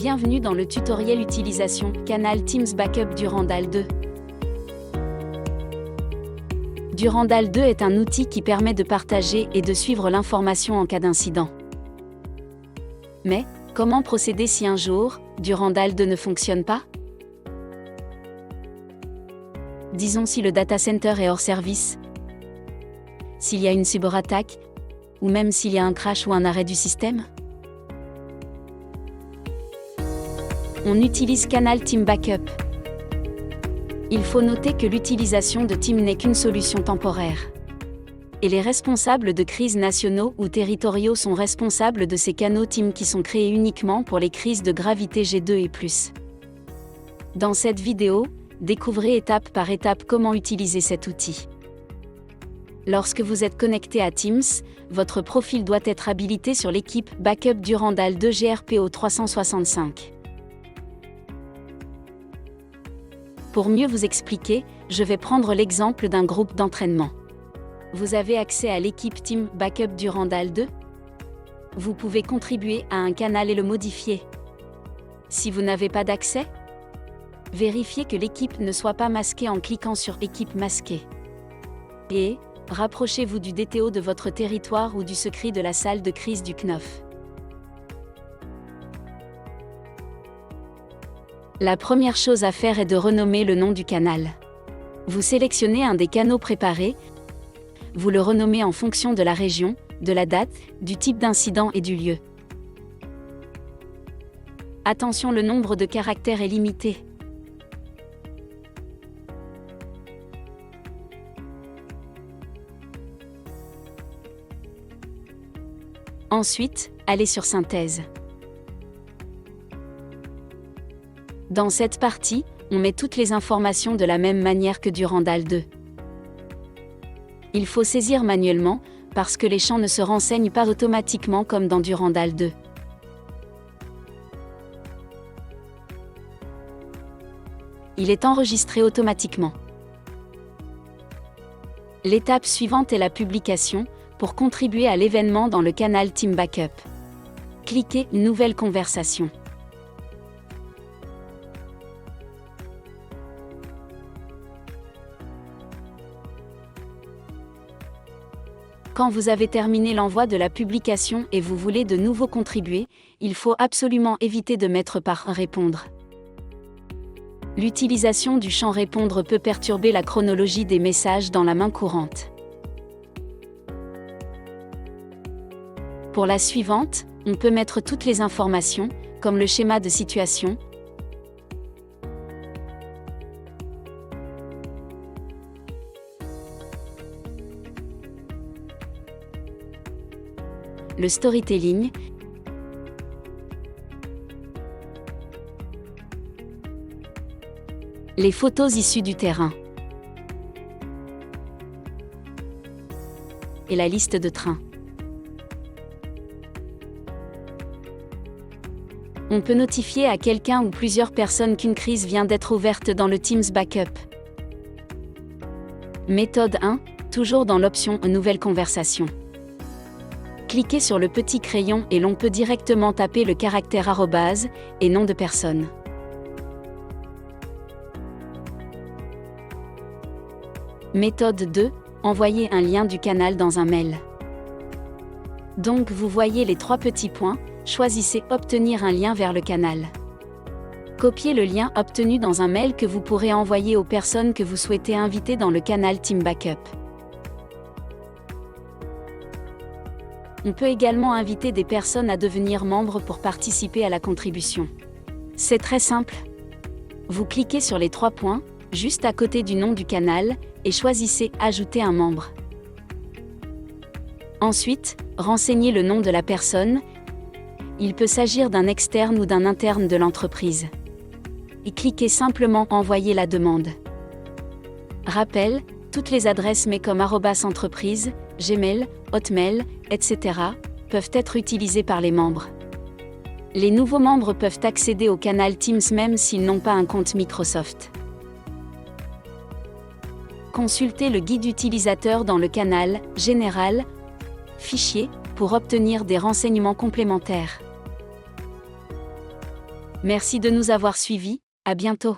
Bienvenue dans le tutoriel utilisation Canal Teams Backup Durandal 2. Durandal 2 est un outil qui permet de partager et de suivre l'information en cas d'incident. Mais, comment procéder si un jour, Durandal 2 ne fonctionne pas? Disons si le data center est hors service, s'il y a une cyberattaque, ou même s'il y a un crash ou un arrêt du système? On utilise Canal Team Backup. Il faut noter que l'utilisation de Team n'est qu'une solution temporaire. Et les responsables de crises nationaux ou territoriaux sont responsables de ces canaux Team qui sont créés uniquement pour les crises de gravité G2 et plus. Dans cette vidéo, découvrez étape par étape comment utiliser cet outil. Lorsque vous êtes connecté à Teams, votre profil doit être habilité sur l'équipe Backup Durandal 2 GRPO 365. Pour mieux vous expliquer, je vais prendre l'exemple d'un groupe d'entraînement. Vous avez accès à l'équipe Team Backup Durandal 2? Vous pouvez contribuer à un canal et le modifier. Si vous n'avez pas d'accès, vérifiez que l'équipe ne soit pas masquée en cliquant sur Équipe masquée. Et, rapprochez-vous du DTO de votre territoire ou du secret de la salle de crise du CNOF. La première chose à faire est de renommer le nom du canal. Vous sélectionnez un des canaux préparés, vous le renommez en fonction de la région, de la date, du type d'incident et du lieu. Attention, le nombre de caractères est limité. Ensuite, allez sur Synthèse. Dans cette partie, on met toutes les informations de la même manière que Durandal 2. Il faut saisir manuellement, parce que les champs ne se renseignent pas automatiquement comme dans Durandal 2. Il est enregistré automatiquement. L'étape suivante est la publication, pour contribuer à l'événement dans le canal Team Backup. Cliquez « Nouvelle conversation ». Quand vous avez terminé l'envoi de la publication et vous voulez de nouveau contribuer, il faut absolument éviter de mettre par répondre. L'utilisation du champ répondre peut perturber la chronologie des messages dans la main courante. Pour la suivante, on peut mettre toutes les informations, comme le schéma de situation, le storytelling, les photos issues du terrain et la liste de trains. On peut notifier à quelqu'un ou plusieurs personnes qu'une crise vient d'être ouverte dans le Teams Backup. Méthode 1, toujours dans l'option « Nouvelle conversation ». Cliquez sur le petit crayon et l'on peut directement taper le caractère arrobase et nom de personne. Méthode 2, envoyer un lien du canal dans un mail. Donc vous voyez les trois petits points, choisissez Obtenir un lien vers le canal. Copiez le lien obtenu dans un mail que vous pourrez envoyer aux personnes que vous souhaitez inviter dans le canal Team Backup. On peut également inviter des personnes à devenir membres pour participer à la contribution. C'est très simple. Vous cliquez sur les trois points, juste à côté du nom du canal, et choisissez « Ajouter un membre ». Ensuite, renseignez le nom de la personne. Il peut s'agir d'un externe ou d'un interne de l'entreprise. Et cliquez simplement « Envoyer la demande ». Rappel, toutes les adresses mail comme @entreprise, Gmail, Hotmail, etc. peuvent être utilisées par les membres. Les nouveaux membres peuvent accéder au canal Teams même s'ils n'ont pas un compte Microsoft. Consultez le guide utilisateur dans le canal « Général » Fichier pour obtenir des renseignements complémentaires. Merci de nous avoir suivis, à bientôt.